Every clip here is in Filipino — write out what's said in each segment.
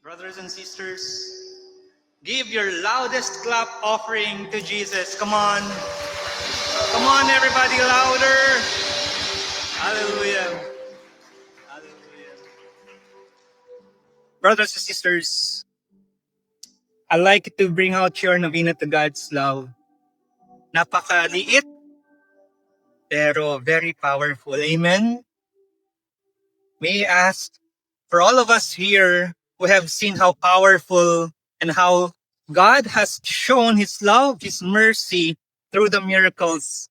Brothers and sisters, give your loudest clap offering to Jesus. Come on. Come on, everybody, louder. Hallelujah. Hallelujah. Brothers and sisters, I like to bring out your novena to God's love. Napakaliit, pero very powerful. Amen? May I ask for all of us here who have seen how powerful and how God has shown His love, His mercy through the miracles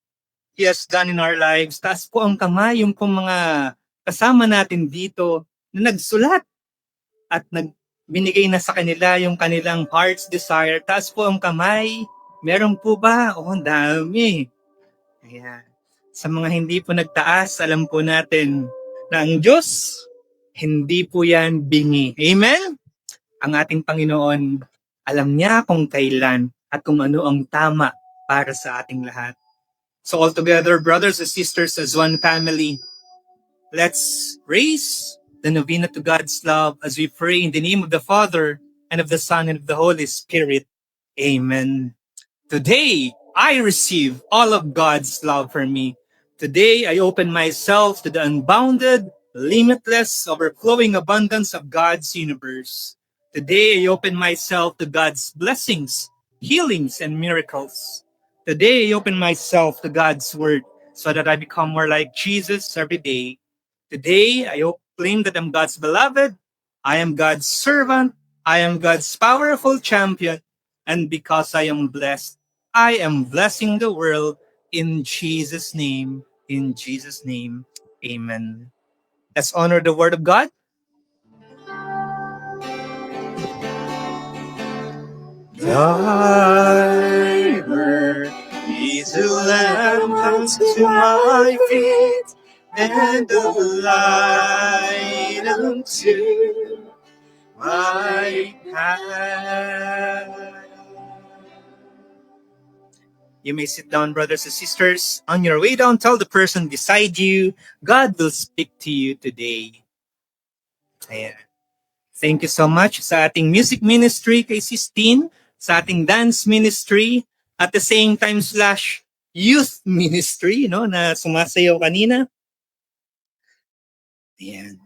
He has done in our lives. Taas po ang kamay yung pong mga kasama natin dito na nagsulat at binigay na sa kanila yung kanilang heart's desire. Taas po ang kamay. Meron po ba? Oh, ang dami. Ayan. Sa mga hindi po nagtaas, alam po natin na ang Diyos, hindi po yan bingi. Amen? Ang ating Panginoon, alam niya kung kailan at kung ano ang tama para sa ating lahat. So all together, brothers and sisters, as one family, let's raise the novena to God's love as we pray in the name of the Father, and of the Son, and of the Holy Spirit. Amen. Today, I receive all of God's love for me. Today, I open myself to the unbounded, limitless, overflowing abundance of God's universe. Today, I open myself to God's blessings, healings, and miracles. Today, I open myself to God's word so that I become more like Jesus every day. Today, I claim that I'm God's beloved, I am God's servant, I am God's powerful champion, and because I am blessed, I am blessing the world in Jesus' name. In Jesus' name, amen. Let's honor the word of God. Thy word is a lamp unto my feet, and a light unto my path. You may sit down, brothers and sisters. On your way down, tell the person beside you, God will speak to you today. Ayan. Thank you so much sa ating music ministry kay Sistine, sa ating dance ministry, at the same time / youth ministry, no, na sumasayaw kanina. Ayan.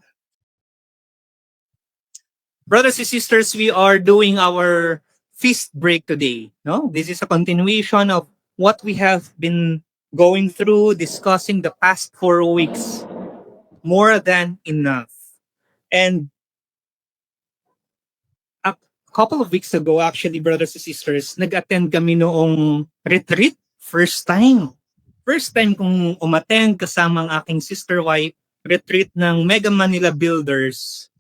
Brothers and sisters, we are doing our feast break today. No, this is a continuation of what we have been going through, discussing the past 4 weeks. More than enough. And a couple of weeks ago, actually, brothers and sisters, nag-attend kami noong retreat. First time kong umattend kasama ang aking sister wife, retreat ng Mega Manila Builders.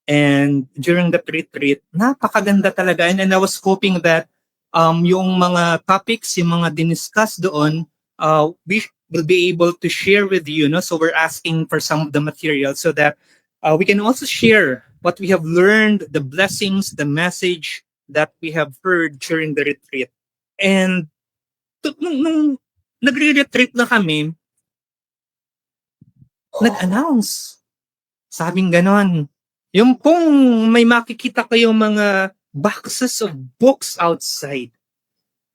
And during that retreat, napakaganda talaga. And I was hoping that yung mga topics, yung mga diniscuss doon, we will be able to share with you. No? So we're asking for some of the material so that we can also share what we have learned, the blessings, the message that we have heard during the retreat. And nung nagre-retreat na kami, nag-announce. Sabing ganon. Yung pong may makikita kayong mga boxes of books outside.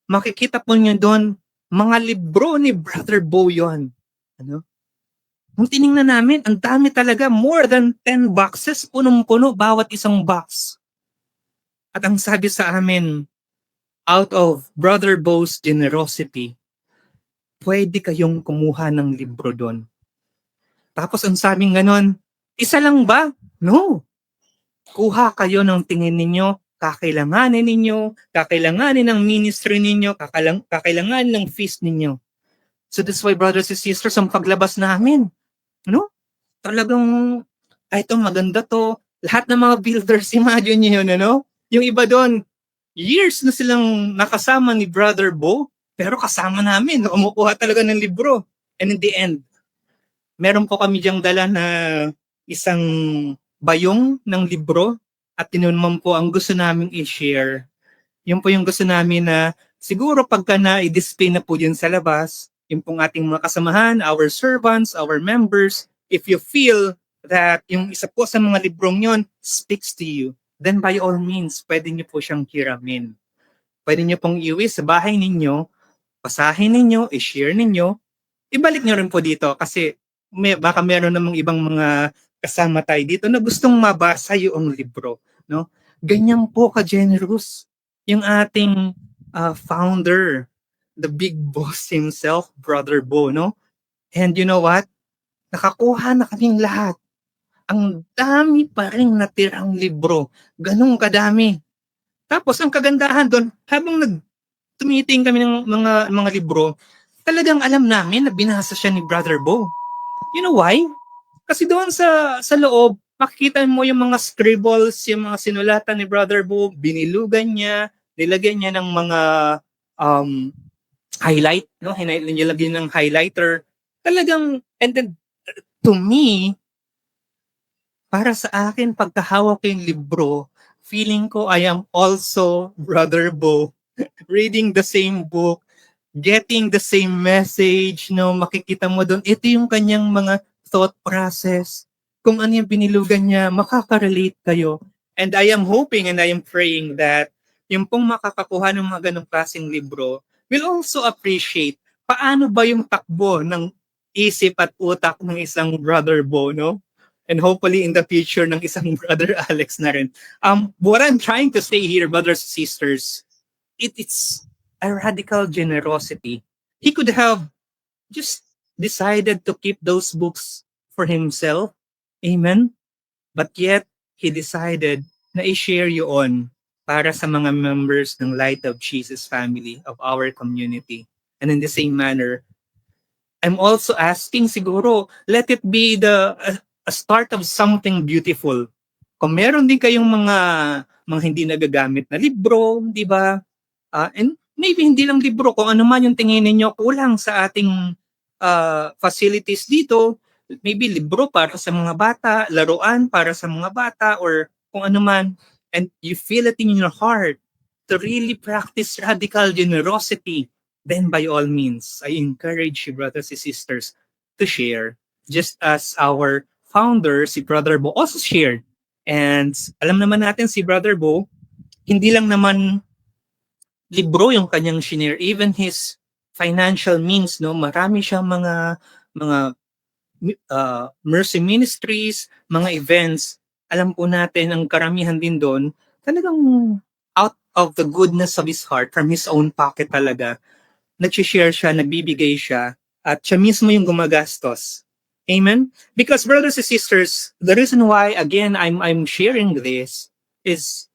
Makikita po niyo doon, mga libro ni Brother Bo yun. Ano? Nung tiningnan namin, ang dami talaga, more than 10 boxes, punong-puno bawat isang box. At ang sabi sa amin, out of Brother Bo's generosity, pwede kayong kumuha ng libro doon. Tapos ang sabing ganon, isa lang ba? No. Kuha kayo ng tingin ninyo, kakailanganin ng ministry ninyo, kakailanganin ng feast ninyo. So that's why, brothers and sisters, ang paglabas namin, no? Talagang, ito maganda to. Lahat ng mga builders, imagine nyo yun, ano? Yung iba doon, years na silang nakasama ni Brother Bo, pero kasama namin, kumukuha talaga ng libro. And in the end, meron po kami diyang dala na isang bayong ng libro at yun naman po ang gusto naming i-share. Yun po yung gusto namin na siguro pagka na-i-display na po yun sa labas, yung pong ating mga kasamahan, our servants, our members, if you feel that yung isa po sa mga librong yun speaks to you, then by all means, pwede niyo po siyang hiramin. Pwede niyo pong iuwi sa bahay ninyo, basahin ninyo, i-share ninyo, ibalik niyo rin po dito kasi baka meron namang ibang mga kasama tayo dito na gustong mabasa yung libro, no? Ganyan po ka-generous yung ating founder, the big boss himself, Brother Bo, no? And you know what? Nakakuha na kaming lahat. Ang dami pa rin natirang libro. Ganun kadami. Tapos ang kagandahan doon, habang tumiting kami ng mga libro, talagang alam namin na binasa siya ni Brother Bo. You know why? Kasi doon sa loob, makikita mo yung mga scribbles, yung mga sinulatan ni Brother Bo, binilugan niya, nilagyan niya ng mga highlight, no? Nilagyan ng highlighter. Talagang, and then, to me, para sa akin, pagkahawak ko yung libro, feeling ko I am also Brother Bo, reading the same book, getting the same message, no? Makikita mo doon, ito yung kanyang mga thought process. Kung ano yung binilugan niya, makaka-relate kayo. And I am hoping and I am praying that yung pong makakakuha ng mga ganong klaseng libro will also appreciate paano ba yung takbo ng isip at utak ng isang Brother Bo, no? And hopefully in the future ng isang Brother Alex na rin. What I'm trying to say here, brothers and sisters, it's a radical generosity. He could have just decided to keep those books for himself. Amen? But yet, he decided na i-share yun para sa mga members ng Light of Jesus family of our community. And in the same manner, I'm also asking siguro, let it be a start of something beautiful. Kung meron din kayong mga hindi nagagamit na libro, di ba? And maybe hindi lang libro, kung ano man yung tingin ninyo kulang sa ating facilities dito, maybe libro para sa mga bata, laruan para sa mga bata, or kung ano man, and you feel it in your heart to really practice radical generosity, then by all means, I encourage you, brothers and sisters, to share. Just as our founder, si Brother Bo, also shared. And alam naman natin si Brother Bo, hindi lang naman libro yung kanyang shinare, even his financial means, no? Marami siyang mga mercy ministries, mga events. Alam po natin, ang karamihan din doon, talagang out of the goodness of his heart, from his own pocket talaga, nag-share siya, nagbibigay siya, at siya mismo yung gumagastos. Amen? Because brothers and sisters, the reason why, again, I'm sharing this is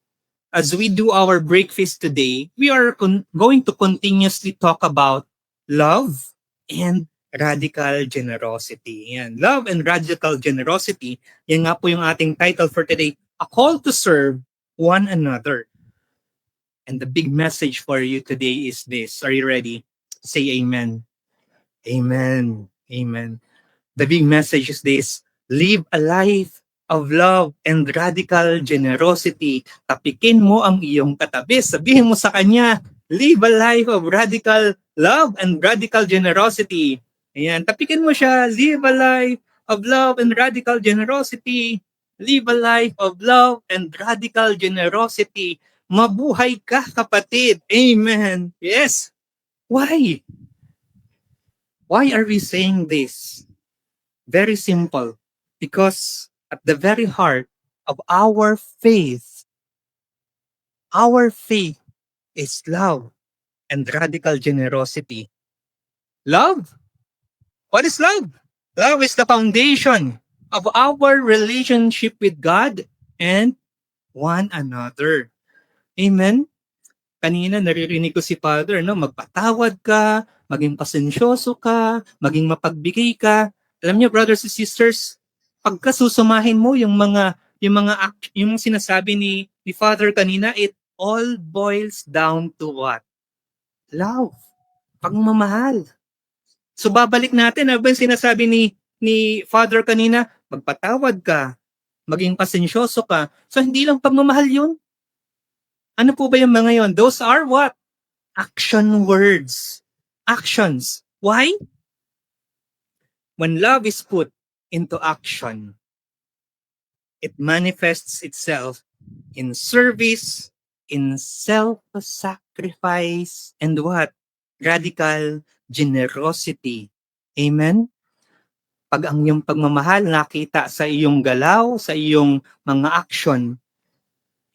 as we do our breakfast today, we are going to continuously talk about love and radical generosity. Yan. Love and radical generosity, yan nga po yung ating title for today, A Call to Serve One Another. And the big message for you today is this. Are you ready? Say amen. Amen. Amen. The big message is this. Live a life of love and radical generosity. Tapikin mo ang iyong katabi. Sabihin mo sa kanya, live a life of radical love and radical generosity. Ayan, tapikin mo siya, live a life of love and radical generosity. Live a life of love and radical generosity. Mabuhay ka, kapatid. Amen. Yes. Why? Why are we saying this? Very simple. Because at the very heart of our faith is love and radical generosity. Love? What is love? Love is the foundation of our relationship with God and one another. Amen? Kanina naririnig ko si Father, no? Magpatawad ka, maging pasensyoso ka, maging mapagbigay ka. Alam niyo, brothers and sisters, pagkasusumahin mo yung sinasabi ni Father kanina, it all boils down to what? Love. Pagmamahal. So babalik natin, ano ba yung sinasabi ni Father kanina? Magpatawad ka, maging pasensyoso ka. So hindi lang pagmamahal yun. Ano po ba yung mga yon? Those are what? Action words. Actions. Why? When love is put into action, it manifests itself in service, in self-sacrifice, and what? Radical generosity. Amen? Pag ang iyong pagmamahal nakita sa iyong galaw, sa iyong mga action,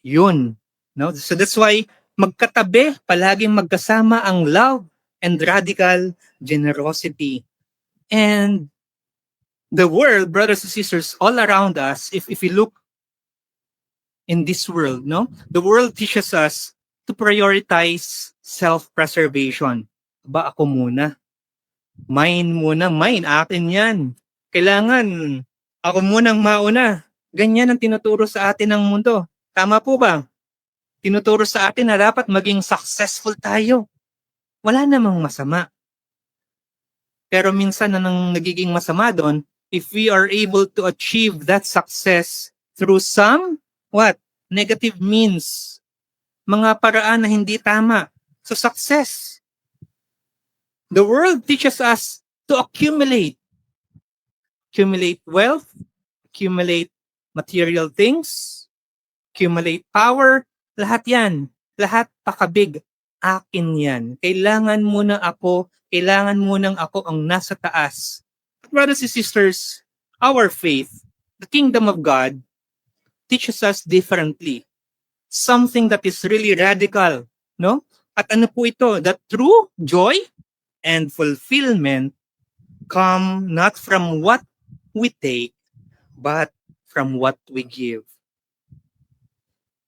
yun. No? So that's why magkatabi, palaging magkasama ang love and radical generosity. And the world, brothers and sisters, all around us, if we look in this world, no? The world teaches us to prioritize self-preservation. Ba, ako muna. Mine muna, mine, akin yan. Kailangan, ako munang mauna. Ganyan ang tinuturo sa atin ng mundo. Tama po ba? Tinuturo sa atin na dapat maging successful tayo. Wala namang masama. Pero minsan na nang nagiging masama doon, if we are able to achieve that success through some, what? Negative means. Mga paraan na hindi tama. So success. The world teaches us to accumulate. Accumulate wealth, accumulate material things, accumulate power, lahat yan. Lahat pakabig. Akin yan. Kailangan muna ako ang nasa taas. Brothers and sisters, our faith, the kingdom of God, teaches us differently. Something that is really radical, no? At ano po ito? That true joy and fulfillment come not from what we take, but from what we give.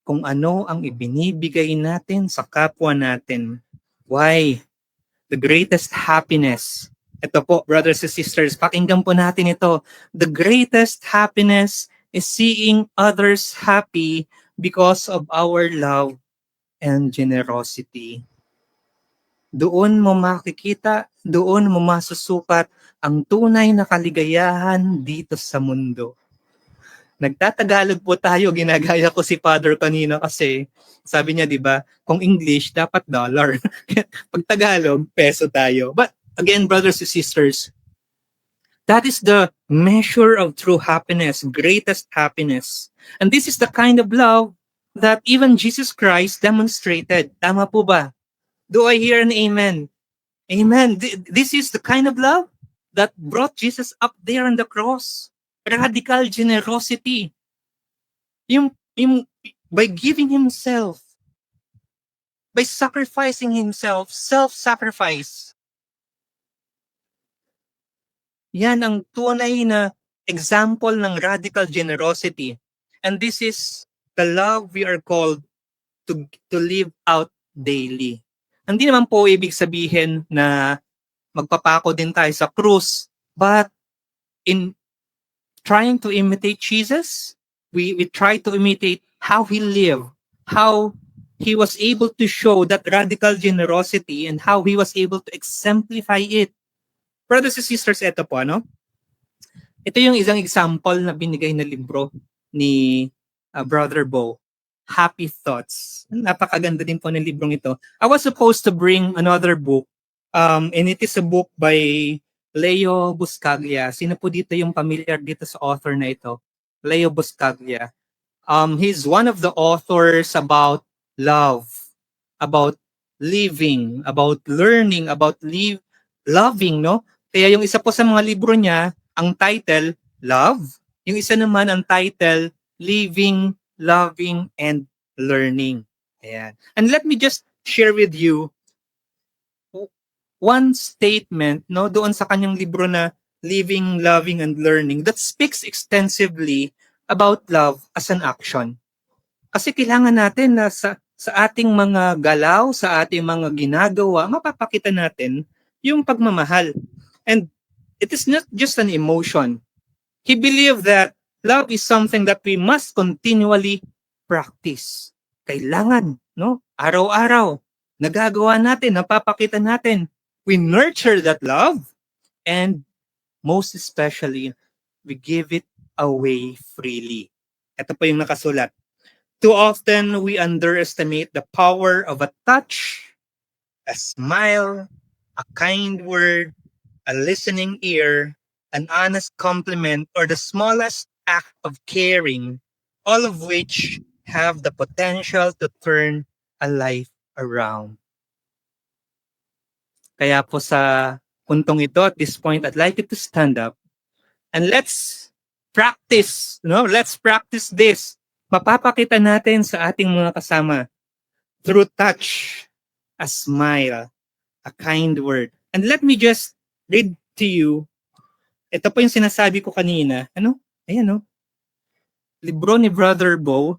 Kung ano ang ibinibigay natin sa kapwa natin. Why? The greatest happiness. Ito po, brothers and sisters, pakinggan po natin ito. The greatest happiness is seeing others happy because of our love and generosity. Doon mo makikita, doon mo masusukat ang tunay na kaligayahan dito sa mundo. Nagtatagalog po tayo, ginagaya ko si Father kanina kasi sabi niya, di ba, kung English, dapat dollar. Pag Tagalog, peso tayo. But again, brothers and sisters, that is the measure of true happiness, greatest happiness. And this is the kind of love that even Jesus Christ demonstrated. Tama po ba? Do I hear an amen? Amen. This is the kind of love that brought Jesus up there on the cross. Radical generosity. Yung by giving himself, by sacrificing himself, self-sacrifice. Yan ang tunay na example ng radical generosity. And this is the love we are called to live out daily. Hindi naman po ibig sabihin na magpapako din tayo sa krus, but in trying to imitate Jesus, we try to imitate how he lived, how he was able to show that radical generosity and how he was able to exemplify it. Brothers and sisters, ito po, ano? Ito yung isang example na binigay na libro ni Brother Bo, Happy Thoughts. Napakaganda din po ng librong ito. I was supposed to bring another book, and it is a book by Leo Buscaglia. Sino po dito yung familiar dito sa author na ito? Leo Buscaglia. He's one of the authors about love, about living, about learning, about loving, no? Kaya yung isa po sa mga libro niya, ang title, Love. Yung isa naman, ang title, Living, Loving, and Learning. Ayan. And let me just share with you one statement, no, doon sa kanyang libro na Living, Loving, and Learning that speaks extensively about love as an action. Kasi kailangan natin na sa ating mga galaw, sa ating mga ginagawa, mapapakita natin yung pagmamahal. And it is not just an emotion. He believed that love is something that we must continually practice. Kailangan, no? Araw-araw, nagagawa natin, napapakita natin. We nurture that love, and most especially, we give it away freely. Ito po yung nakasulat. Too often, we underestimate the power of a touch, a smile, a kind word, a listening ear, an honest compliment, or the smallest act of caring, all of which have the potential to turn a life around. Kaya po sa puntong ito, at this point, I'd like you to stand up and let's practice, let's practice this. Mapapakita natin sa ating mga kasama through touch, a smile, a kind word. And let me just read to you. Ito po yung sinasabi ko kanina. Ayan, libro ni Brother Bo.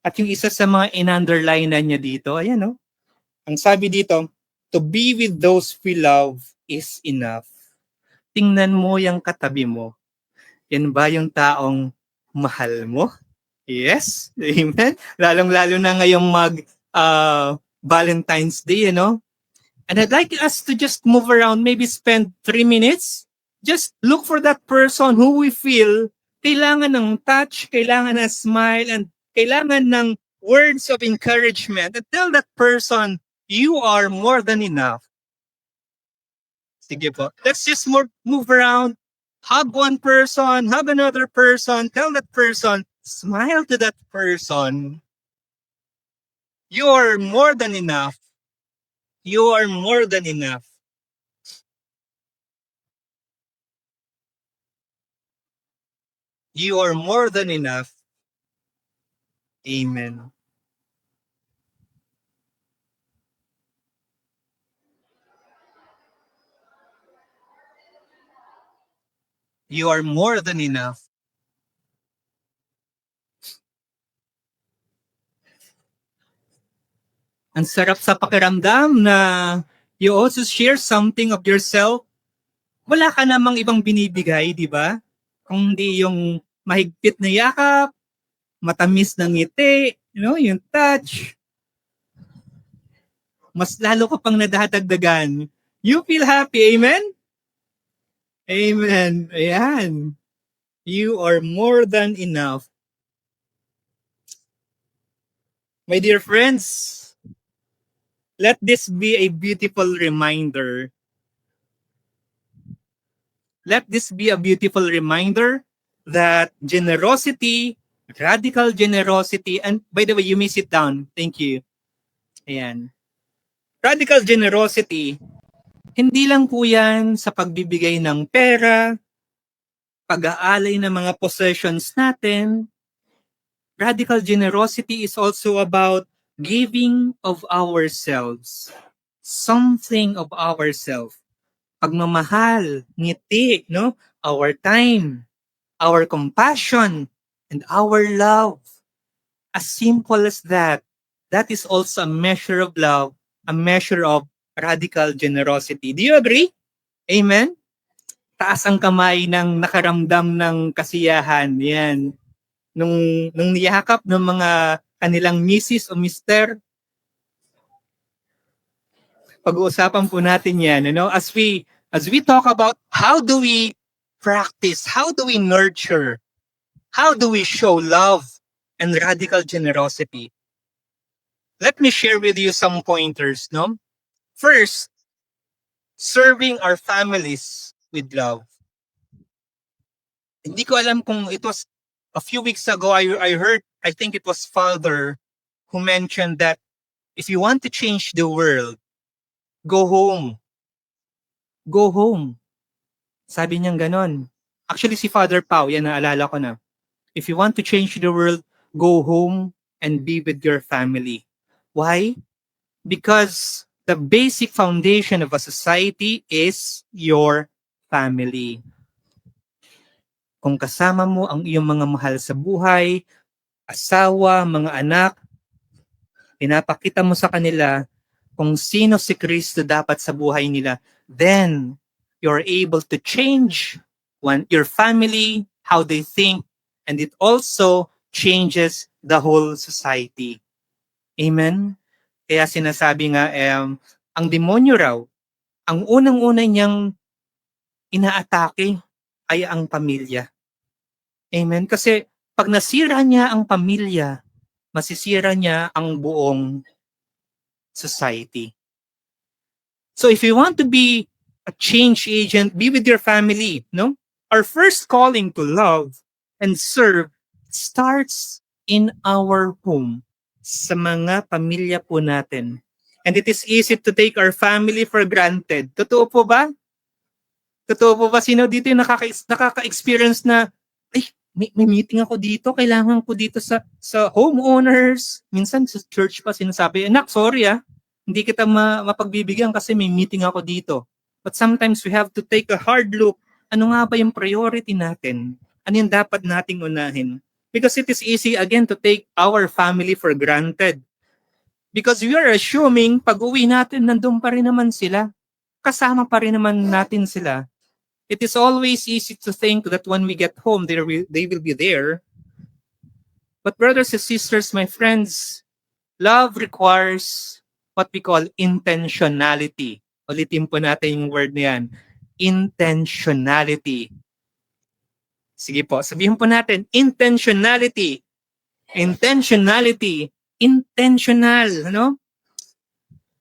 At yung isa sa mga in-underline na niya dito, ayan, ang sabi dito, to be with those we love is enough. Tingnan mo yung katabi mo. Yan ba yung taong mahal mo? Yes, amen. Lalong-lalo na ngayong Valentine's Day, And I'd like us to just move around, maybe spend 3 minutes. Just look for that person who we feel kailangan ng touch, kailangan ng smile, and kailangan ng words of encouragement. And tell that person, you are more than enough. Sige po. Let's just move around. Hug one person, hug another person, tell that person, smile to that person. You are more than enough. You are more than enough. You are more than enough. Amen. You are more than enough. Ang sarap sa pakiramdam na you also share something of yourself. Wala ka namang ibang binibigay, di ba? Kung hindi yung mahigpit na yakap, matamis na ngiti, yung touch. Mas lalo ka pang nadadagdagan. You feel happy, amen? Amen. Ayan. You are more than enough. My dear friends, let this be a beautiful reminder. Let this be a beautiful reminder that generosity, radical generosity, and by the way, you may sit down. Thank you. Ayan. Radical generosity, hindi lang po yan sa pagbibigay ng pera, pag-aalay ng mga possessions natin. Radical generosity is also about giving of ourselves. Something of ourselves. Pagmamahal, ngiti, our time, our compassion, and our love. As simple as that. That is also a measure of love, a measure of radical generosity. Do you agree? Amen? Taas ang kamay ng nakaramdam ng kasiyahan. Yan. Nung niyakap ng mga kanilang misis o mister, pag-uusapan po natin yan, as we talk about how do we practice, how do we nurture, how do we show love and radical generosity. Let me share with you some pointers, First, serving our families with love. Hindi ko alam kung it was a few weeks ago, I heard, I think it was Father who mentioned that if you want to change the world, go home. Go home. Sabi niyang ganon. Actually, si Father Pau, yan naalala ko na. If you want to change the world, go home and be with your family. Why? Because the basic foundation of a society is your family. Kung kasama mo ang iyong mga mahal sa buhay, asawa, mga anak, pinapakita mo sa kanila kung sino si Kristo dapat sa buhay nila, then you're able to change your family, how they think, and it also changes the whole society. Amen? Kaya sinasabi nga, ang demonyo raw, ang unang-una niyang inaatake ay ang pamilya. Amen? Kasi pag nasira niya ang pamilya, masisira niya ang buong society. So if you want to be a change agent, be with your family, Our first calling to love and serve starts in our home, sa mga pamilya po natin. And it is easy to take our family for granted. Totoo po ba? Totoo po ba? Sino dito yung nakaka-experience na, ay, may meeting ako dito, kailangan ko dito sa homeowners. Minsan sa church pa sinasabi, anak, sorry hindi kita mapagbibigyan kasi may meeting ako dito. But sometimes we have to take a hard look. Ano nga ba yung priority natin? Ano yung dapat nating unahin? Because it is easy again to take our family for granted. Because we are assuming pag uwi natin, nandun pa rin naman sila. Kasama pa rin naman natin sila. It is always easy to think that when we get home, they will be there. But brothers and sisters, my friends, love requires what we call intentionality. Ulitin po natin yung word na yan. Intentionality. Sige po, sabihin po natin, intentionality. Intentionality. Intentional, ano?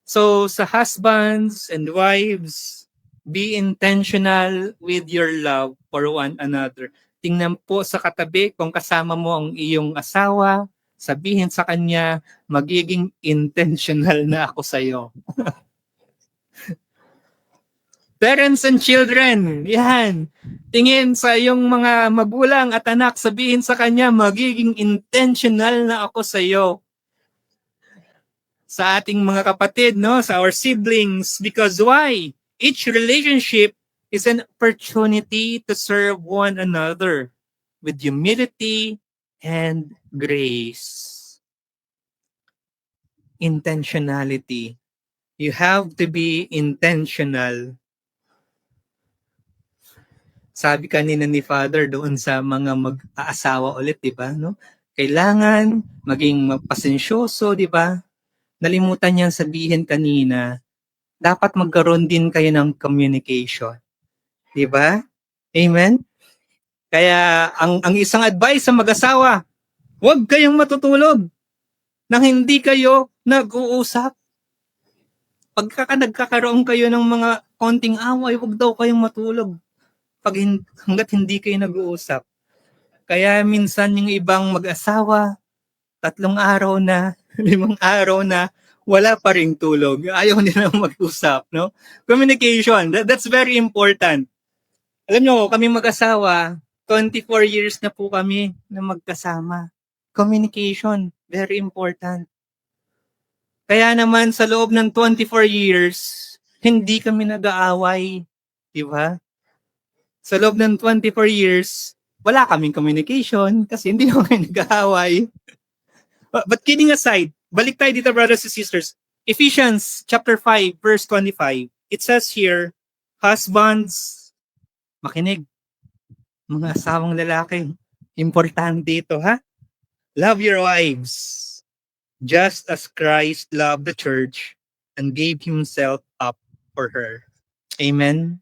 So, sa husbands and wives, be intentional with your love for one another. Tingnan po sa katabi kung kasama mo ang iyong asawa, sabihin sa kanya, magiging intentional na ako sa iyo. Parents and children, yan. Tingin sa iyong mga magulang at anak, sabihin sa kanya, magiging intentional na ako sa iyo. Sa ating mga kapatid, no, sa our siblings, because why? Each relationship is an opportunity to serve one another with humility and grace. Intentionality. You have to be intentional. Sabi kanina ni Father doon sa mga mag-aasawa ulit, di ba? No? Kailangan maging pasensyoso, di ba? Nalimutan niyang sabihin kanina, dapat magkaroon din kayo ng communication. Di ba? Amen? Kaya ang isang advice sa mag-asawa, huwag kayong matutulog nang hindi kayo nag-uusap. Pagka nagkakaroon kayo ng mga konting away, huwag daw kayong matulog hanggat hindi kayo nag-uusap. Kaya minsan yung ibang mag-asawa, 3 araw na, 5 araw na, wala pa ring tulog. Ayaw nila mag-usap, no? Communication, that's very important. Alam nyo, kami mag-asawa, 24 years na po kami na magkasama. Communication, very important. Kaya naman sa loob ng 24 years, hindi kami nag-aaway. Di ba? Sa loob ng 24 years, wala kaming communication kasi hindi naman kami nag-aaway. But kidding aside, balik tayo dito, brothers and sisters. Ephesians chapter 5, verse 25. It says here, husbands, makinig. Mga asawang lalaki, importante ito, ha? Love your wives, just as Christ loved the church and gave himself up for her. Amen?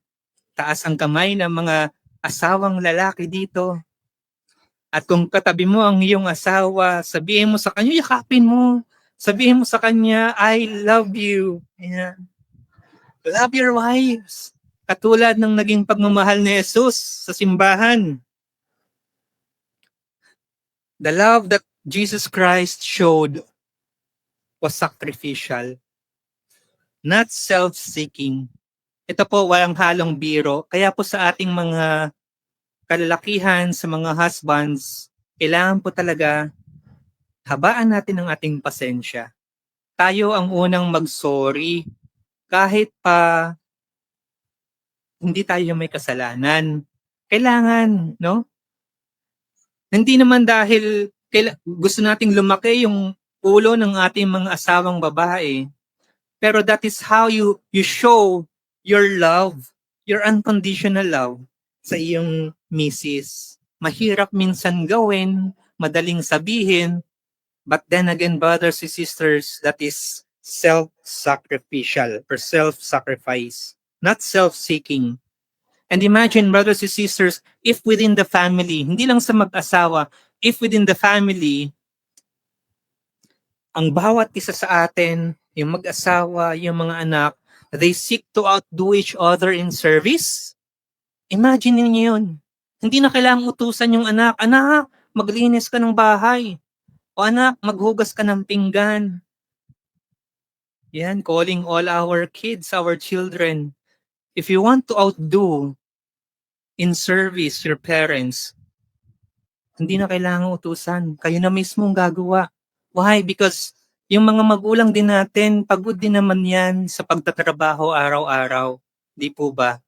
Taas ang kamay ng mga asawang lalaki dito. At kung katabi mo ang iyong asawa, sabihin mo sa kanya, yakapin mo. Sabihin mo sa kanya, I love you. Ayan. Love your wives. Katulad ng naging pagmamahal ni Jesus sa simbahan. The love that Jesus Christ showed was sacrificial, not self-seeking. Ito po, walang halong biro. Kaya po sa ating mga kalalakihan, sa mga husbands, kailangan po talaga habaan natin ang ating pasensya. Tayo ang unang mag-sorry kahit pa hindi tayo may kasalanan. Kailangan, no? Hindi naman dahil gusto nating lumaki yung ulo ng ating mga asawang babae. Pero that is how you show your love, your unconditional love sa iyong misis. Mahirap minsan gawin, madaling sabihin, but then again, brothers and sisters, that is self-sacrificial or self-sacrifice, not self-seeking. And imagine, brothers and sisters, if within the family, hindi lang sa mag-asawa, if within the family, ang bawat isa sa atin, yung mag-asawa, yung mga anak, they seek to outdo each other in service. Imagine niyo yun. Hindi na kailangang utusan yung anak, anak, maglinis ka ng bahay. O anak, maghugas ka ng pinggan. Yan, calling all our kids, our children. If you want to outdo in service your parents, hindi na kailangan utusan. Kayo na mismo ang gagawa. Why? Because yung mga magulang din natin, pagod din naman yan sa pagtatrabaho araw-araw. Di po ba?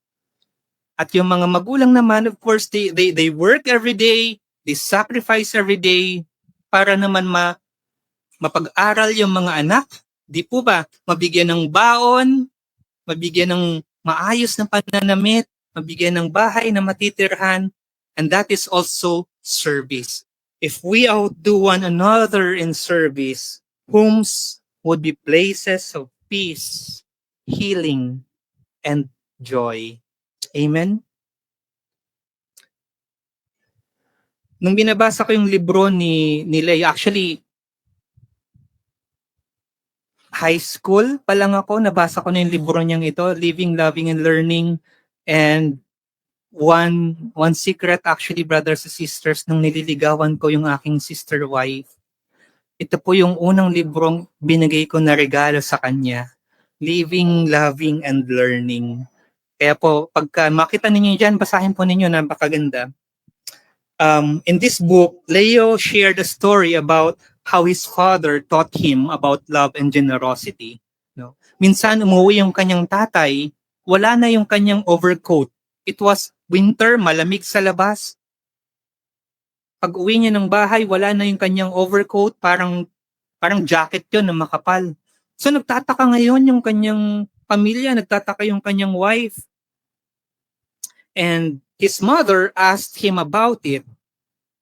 At yung mga magulang naman, of course, they work every day, they sacrifice every day para naman mapag-aral yung mga anak. Di po ba? Mabigyan ng baon, mabigyan ng maayos na pananamit, mabigyan ng bahay na matitirhan, and that is also service. If we outdo one another in service, homes would be places of peace, healing, and joy. Amen? Nung binabasa ko yung libro ni Leia, actually, high school pa lang ako, nabasa ko na yung libro niyang ito, Living, Loving, and Learning. And one secret actually, brothers and sisters, nung nililigawan ko yung aking sister wife, ito po yung unang librong binigay ko na regalo sa kanya. Living, Loving, and Learning. Kaya po, pagka makita ninyo dyan, basahin po ninyo, napakaganda. In this book, Leo shared a story about how his father taught him about love and generosity. No? Minsan umuwi yung kanyang tatay, wala na yung kanyang overcoat. It was winter, malamig sa labas. Pag uwi niya ng bahay, wala na yung kanyang overcoat, parang jacket yun na makapal. So nagtataka ngayon yung kanyang pamilya, nagtataka yung kanyang wife. And his mother asked him about it.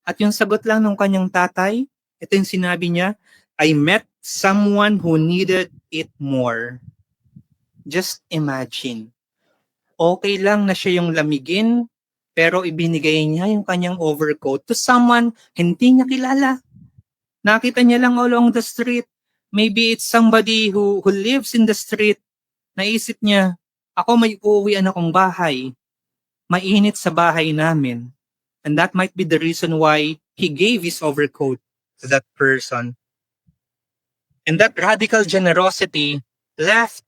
At yung sagot lang ng kanyang tatay, ito yung sinabi niya, I met someone who needed it more. Just imagine. Okay lang na siya yung lamigin, pero ibinigay niya yung kanyang overcoat to someone hindi niya kilala. Nakita niya lang along the street. Maybe it's somebody who lives in the street. Naisip niya, ako may uuwian akong bahay. Mainit sa bahay namin. And that might be the reason why he gave his overcoat to that person. And that radical generosity left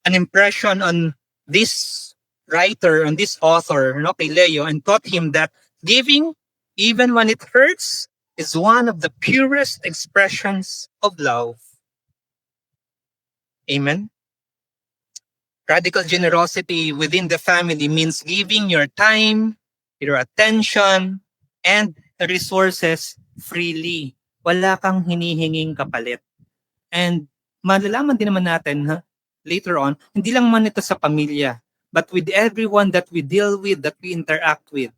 an impression on this writer, on this author, no, kay Leo, and taught him that giving, even when it hurts, is one of the purest expressions of love. Amen? Radical generosity within the family means giving your time, your attention, and resources freely. Wala kang hinihinging kapalit. And malalaman din naman natin later on, hindi lang man ito sa pamilya, but with everyone that we deal with, that we interact with.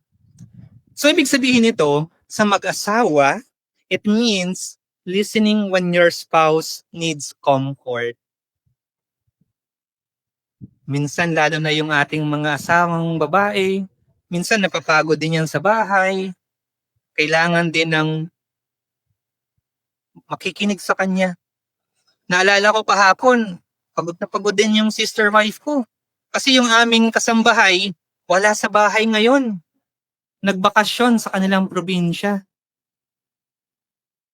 So ibig sabihin nito, sa mag-asawa, it means listening when your spouse needs comfort. Minsan lalo na yung ating mga asawang babae, minsan napapagod din yan sa bahay. Kailangan din ng makikinig sa kanya. Naalala ko kahapon, pagod din yung sister wife ko. Kasi yung aming kasambahay, wala sa bahay ngayon. Nagbakasyon sa kanilang probinsya.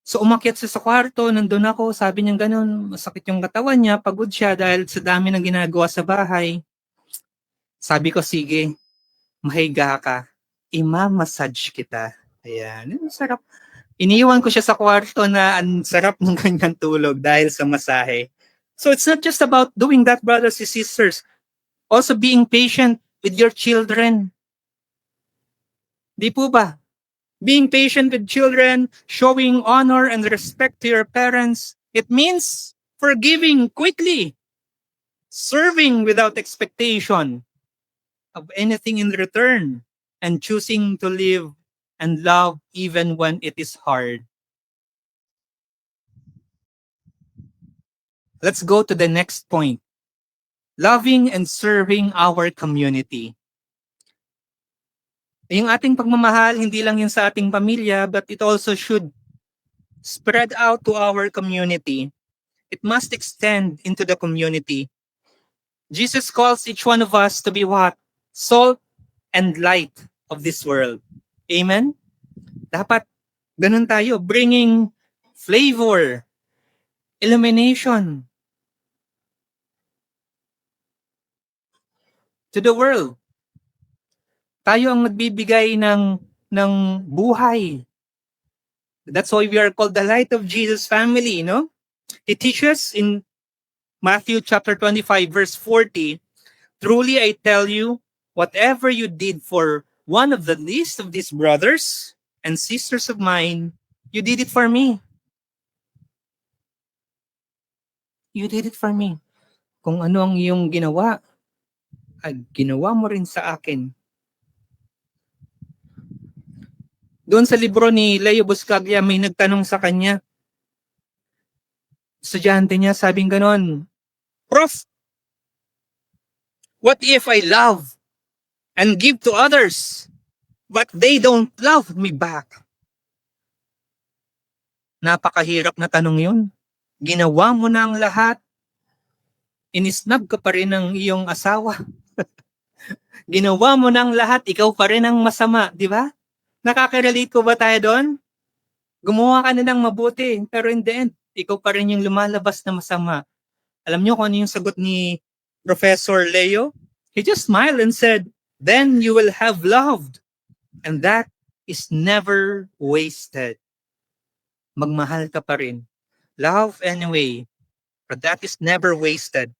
So umakyat siya sa kwarto, nandun ako, sabi niya ganun, masakit yung katawan niya, pagod siya dahil sa dami ng ginagawa sa bahay. Sabi ko, sige, mahiga ka, ima-massage kita. Ayan, sarap. Iniiwan ko siya sa kwarto na ang sarap ng kanyang tulog dahil sa masahe. So it's not just about doing that, brothers and sisters. Also being patient with your children. Di po ba? Being patient with children, showing honor and respect to your parents, it means forgiving quickly, serving without expectation of anything in return, and choosing to live and love even when it is hard. Let's go to the next point. Loving and serving our community. Yung ating pagmamahal, hindi lang yun sa ating pamilya, but it also should spread out to our community. It must extend into the community. Jesus calls each one of us to be what? Salt and light of this world. Amen? Dapat ganun tayo, bringing flavor, illumination to the world. Tayo ang nagbibigay ng buhay. That's why we are called the light of Jesus family, no? He teaches in Matthew chapter 25 verse 40, truly I tell you, whatever you did for one of the least of these brothers and sisters of mine, you did it for me. You did it for me. Kung ano ang iyong ginawa, ay ginawa mo rin sa akin. Doon sa libro ni Leo Buscaglia, may nagtanong sa kanya. Estudyante niya, sabing ganon, Prof, what if I love and give to others, but they don't love me back? Napakahirap na tanong yun. Ginawa mo na ang lahat, inisnab ka pa rin ng iyong asawa. Ginawa mo na ang lahat, ikaw pa rin ang masama, di ba? Nakaka-relate ko ba tayo doon? Gumawa ka na ng mabuti, pero in the end, ikaw pa rin yung lumalabas na masama. Alam niyo kung ano yung sagot ni Professor Leo? He just smiled and said, then you will have loved. And that is never wasted. Magmahal ka pa rin. Love anyway. But that is never wasted.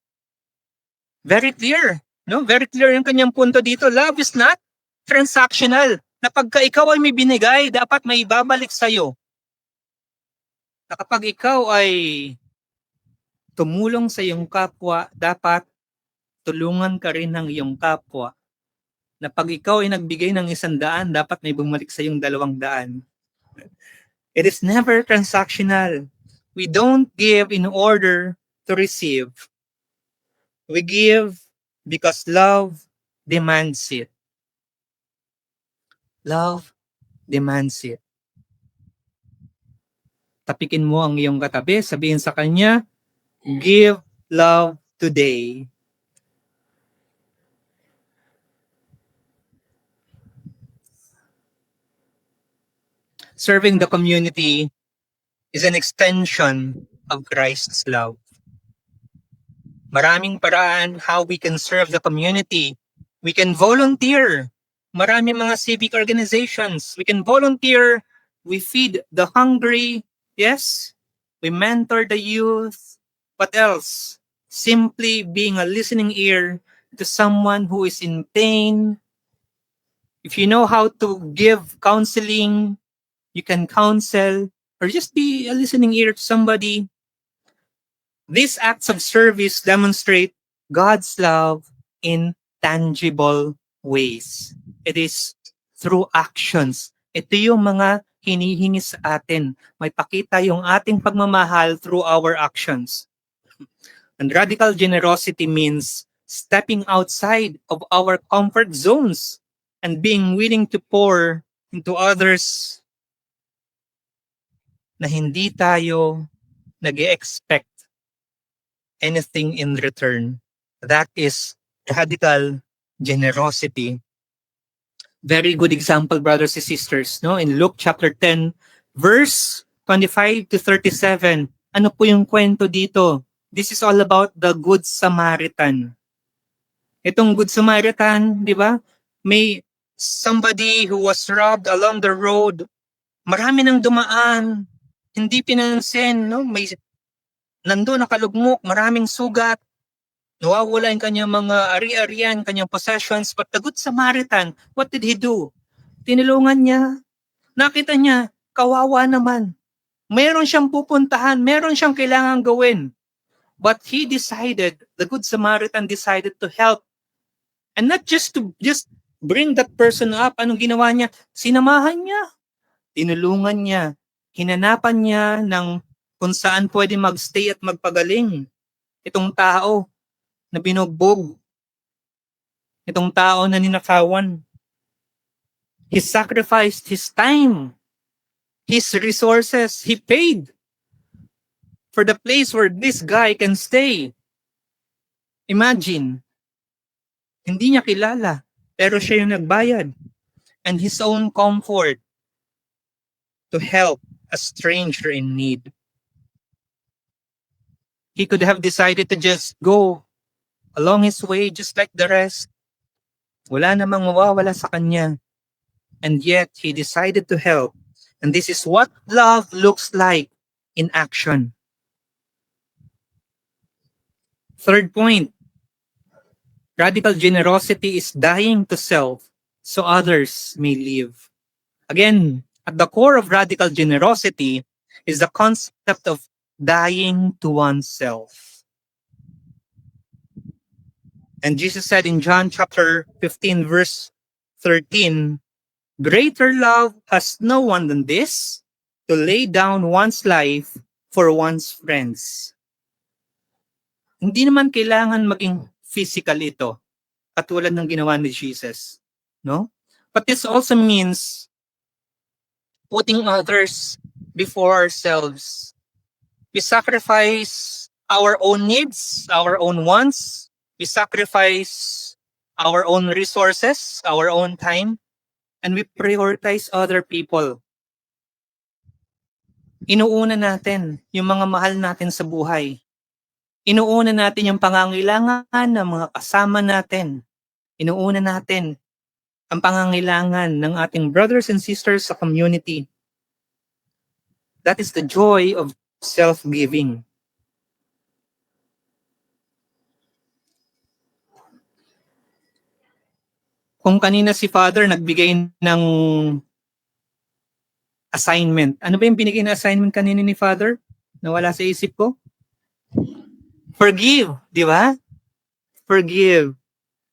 Very clear. No? Very clear yung kanyang punto dito. Love is not transactional. Na pagka ikaw ay may binigay, dapat may babalik sa'yo. Na kapag ikaw ay tumulong sa iyong kapwa, dapat tulungan ka rin ng iyong kapwa. Na pag ikaw ay nagbigay ng 100, dapat may bumalik sa iyong 200. It is never transactional. We don't give in order to receive. We give because love demands it. Love demands it. Tapikin mo ang iyong katabi, sabihin sa kanya, give love today. Serving the community is an extension of Christ's love. Maraming paraan how we can serve the community. We can volunteer. Maraming mga civic organizations. We can volunteer. We feed the hungry. Yes. We mentor the youth. What else? Simply being a listening ear to someone who is in pain. If you know how to give counseling, you can counsel or just be a listening ear to somebody. These acts of service demonstrate God's love in tangible ways. It is through actions. Ito yung mga hinihingi sa atin. May pakita yung ating pagmamahal through our actions. And radical generosity means stepping outside of our comfort zones and being willing to pour into others na hindi tayo nag-expect anything in return. That is radical generosity. Very good example, brothers and sisters, no? In Luke chapter 10, verse 25 to 37. Ano po yung kwento dito? This is all about the Good Samaritan. Itong Good Samaritan, di ba? May somebody who was robbed along the road. Marami nang dumaan. Hindi pinansin, no? May nandun nakalugmok, maraming sugat. Nawawala yung kanyang mga ari-arian, kanyang possessions. But the Good Samaritan, what did he do? Tinulungan niya. Nakita niya, kawawa naman. Meron siyang pupuntahan, meron siyang kailangan gawin. But he decided, the Good Samaritan decided to help. And not just to just bring that person up. Anong ginawa niya? Sinamahan niya. Tinulungan niya. Hinanapan niya ng kung saan pwede magstay at magpagaling. Itong tao na binugbog. Itong tao na ninakawan. He sacrificed his time, his resources. He paid for the place where this guy can stay. Imagine, hindi niya kilala, pero siya yung nagbayad. And his own comfort to help a stranger in need. He could have decided to just go along his way just like the rest. Wala namang mawawala sa kanya. And yet, he decided to help. And this is what love looks like in action. Third point, radical generosity is dying to self so others may live. Again, at the core of radical generosity is the concept of dying to oneself. And Jesus said in John chapter 15, verse 13, greater love has no one than this, to lay down one's life for one's friends. Hindi naman kailangan maging physical ito, katulad ng ginawa ni Jesus. No? But this also means putting others before ourselves. We sacrifice our own needs, our own wants. We sacrifice our own resources, our own time, and we prioritize other people. Inuuna natin yung mga mahal natin sa buhay. Inuuna natin yung pangangailangan ng mga kasama natin. Inuuna natin ang pangangailangan ng ating brothers and sisters sa community. That is the joy of self-giving. Kung kanina si Father nagbigay ng assignment. Ano ba yung binigay na assignment kanina ni Father? Nawala sa isip ko? Forgive, di ba? Forgive.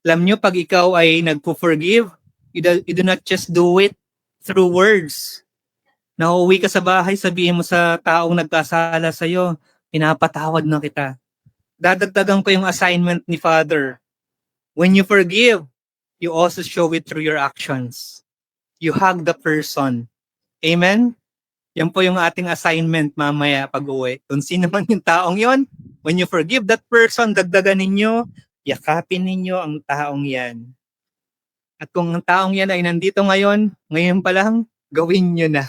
Alam nyo, pag ikaw ay nagpo-forgive, you do not just do it through words. Nauuwi ka sa bahay, sabihin mo sa taong nagkasala sa'yo, pinapatawad na kita. Dadagdagan ko yung assignment ni Father. When you forgive, you also show it through your actions. You hug the person. Amen? Yan po yung ating assignment mamaya pag-uwi. Kung sino man yung taong yon, when you forgive that person, dagdagan ninyo, yakapin ninyo ang taong yan. At kung ang taong yan ay nandito ngayon pa lang, gawin nyo na.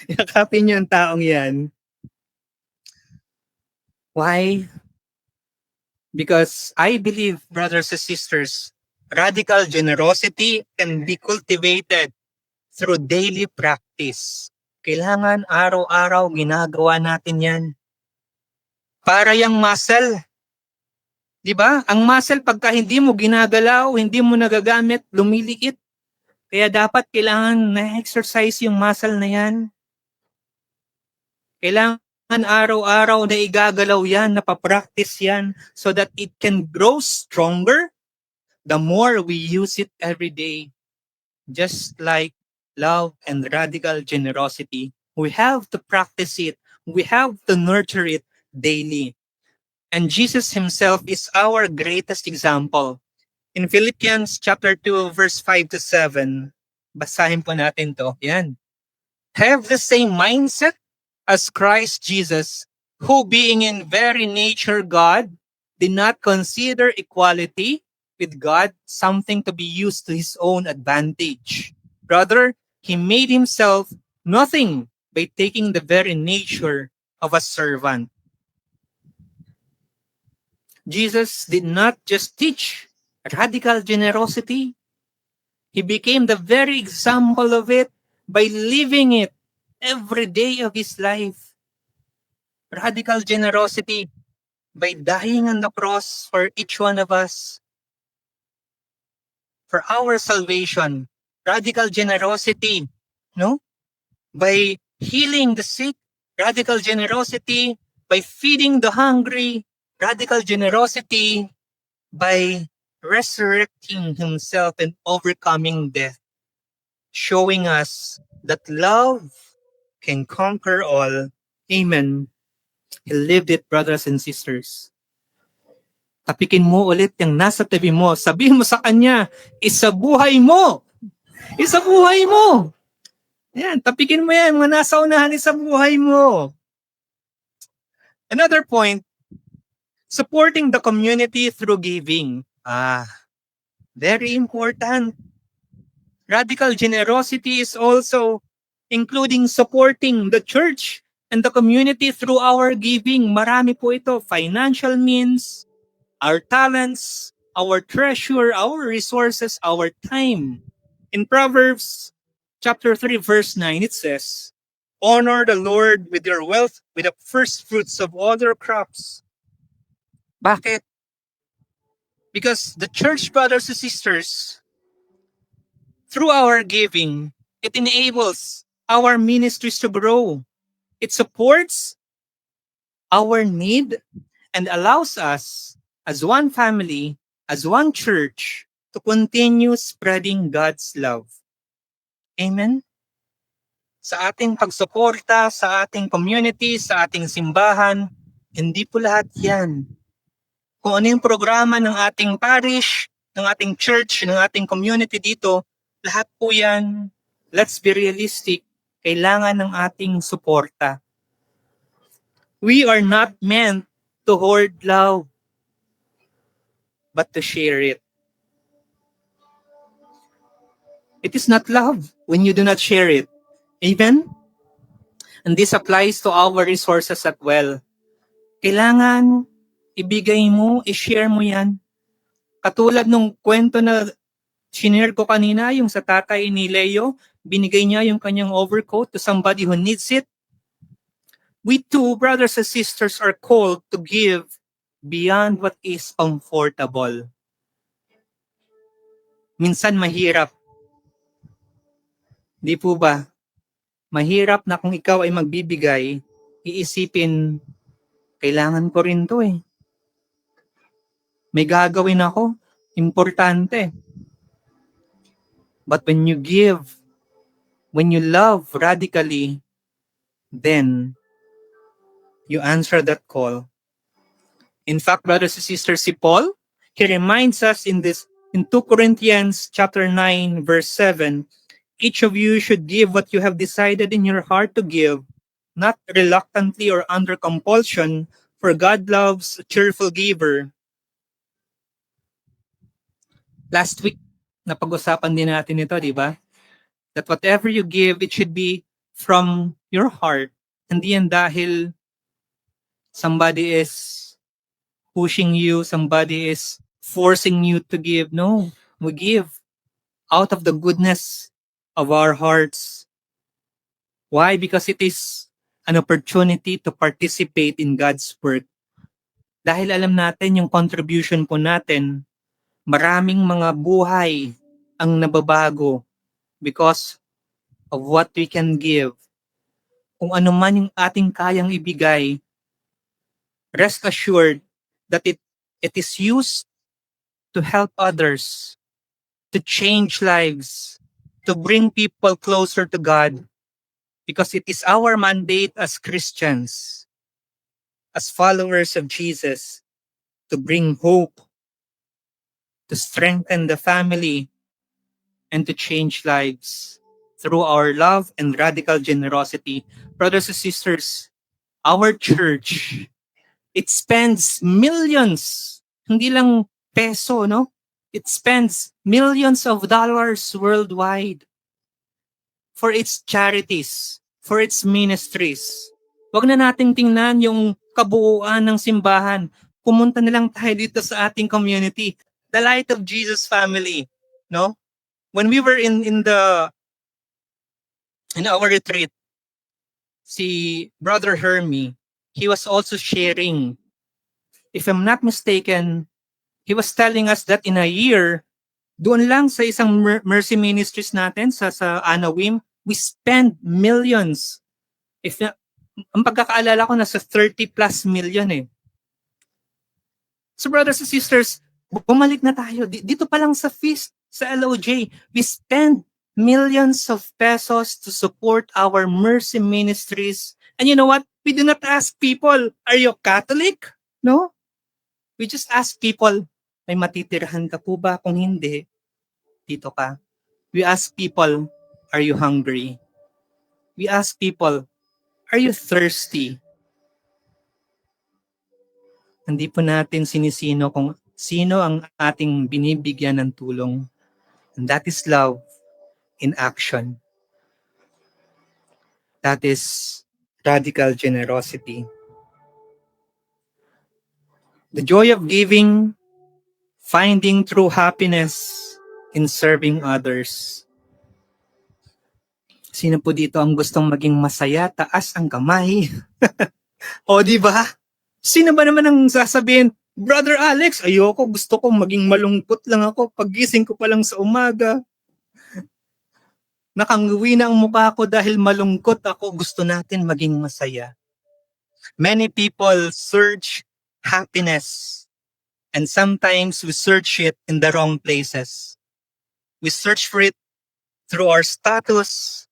Yakapin nyo ang taong yan. Why? Because I believe, brothers and sisters, radical generosity can be cultivated through daily practice. Kailangan araw-araw ginagawa natin yan. Para yung muscle. Diba? Ang muscle, pagka hindi mo ginagalaw, hindi mo nagagamit, lumiliit. Kaya dapat kailangan na-exercise yung muscle na yan. Kailangan araw-araw na igagalaw yan, napapractice yan, so that it can grow stronger the more we use it every day. Just like love and radical generosity, we have to practice it. We have to nurture it daily. And Jesus himself is our greatest example. In Philippians chapter 2, verse 5 to 7, basahin po natin to. Yan. Have the same mindset as Christ Jesus, who being in very nature God, did not consider equality with God something to be used to his own advantage. Rather, he made himself nothing by taking the very nature of a servant. Jesus did not just teach radical generosity. He became the very example of it by living it every day of his life. Radical generosity by dying on the cross for each one of us. For our salvation. Radical generosity, no? By healing the sick. Radical generosity by feeding the hungry. Radical generosity by resurrecting himself and overcoming death, showing us that love can conquer all. Amen. He lived it, brothers and sisters. Tapikin mo ulit yung nasa tabi mo. Sabihin mo sa kanya, isabuhay mo. Isabuhay mo. Yan, tapikin mo yan. Mga nasa unahan, isabuhay mo. Another point, supporting the community through giving. Very important. Radical generosity is also including supporting the church and the community through our giving. Marami po ito, financial means, our talents, our treasure, our resources, our time. In Proverbs chapter 3 verse 9 it says, "Honor the Lord with your wealth, with the first fruits of all your crops." Bakit? Because the church, brothers and sisters, through our giving, it enables our ministries to grow. It supports our need and allows us, as one family, as one church, to continue spreading God's love. Amen? Sa ating pagsuporta, sa ating community, sa ating simbahan, hindi po lahat yan. Kung ano yung programa ng ating parish, ng ating church, ng ating community dito, lahat po yan, let's be realistic, kailangan ng ating suporta. We are not meant to hoard love, but to share it. It is not love when you do not share it. Amen? And this applies to our resources as well. Kailangan ibigay mo, i-share mo yan. Katulad nung kwento na shinare ko kanina, yung sa tatay ni Leo, binigay niya yung kanyang overcoat to somebody who needs it. We too, brothers and sisters, are called to give beyond what is comfortable. Minsan mahirap. Di po ba? Mahirap na kung ikaw ay magbibigay, iisipin, kailangan ko rin to eh. May gagawin ako, importante. But when you give, when you love radically, then you answer that call. In fact, brothers and sisters, si Paul, he reminds us in 2 Corinthians chapter 9, verse 7, each of you should give what you have decided in your heart to give, not reluctantly or under compulsion, for God loves a cheerful giver. Last week, napag-usapan din natin ito, di ba? That whatever you give, it should be from your heart. Hindi yan dahil somebody is pushing you, somebody is forcing you to give. No, we give out of the goodness of our hearts. Why? Because it is an opportunity to participate in God's work. Dahil alam natin yung contribution po natin, maraming mga buhay ang nababago because of what we can give. Kung ano man yung ating kayang ibigay, rest assured that it is used to help others, to change lives, to bring people closer to God, because it is our mandate as Christians, as followers of Jesus, to bring hope, to strengthen the family, and to change lives through our love and radical generosity. Brothers and sisters, our church, it spends millions, hindi lang peso, no? It spends millions of dollars worldwide for its charities, for its ministries. Huwag na nating tingnan yung kabuuan ng simbahan. Pumunta na lang tayo dito sa ating community, the Light of Jesus family, no? When we were in our retreat, si Brother Hermie, he was also sharing. If I'm not mistaken, he was telling us that in a year, doon lang sa isang mercy ministries natin sa Anawim, we spend millions. Ang pagkakaalala ko nasa 30 plus million eh. So brothers and sisters, bumalik na tayo. Dito pa lang sa feast, sa LOJ, we spend millions of pesos to support our mercy ministries. And you know what? We do not ask people, are you Catholic? No? We just ask people, may matitirahan ka po ba? Kung hindi, dito ka. We ask people, are you hungry? We ask people, are you thirsty? Hindi po natin sinisino kung sino ang ating binibigyan ng tulong. And that is love in action. That is radical generosity. The joy of giving, finding true happiness in serving others. Sino po dito ang gustong maging masaya? Taas ang kamay. O, di ba? Sino ba naman ang sasabihin, Brother Alex, ayoko, gusto ko maging malungkot lang ako. Paggising ko pa lang sa umaga, nakanguwi na ang mukha ko dahil malungkot ako. Gusto natin maging masaya. Many people search happiness, and sometimes we search it in the wrong places. We search for it through our status,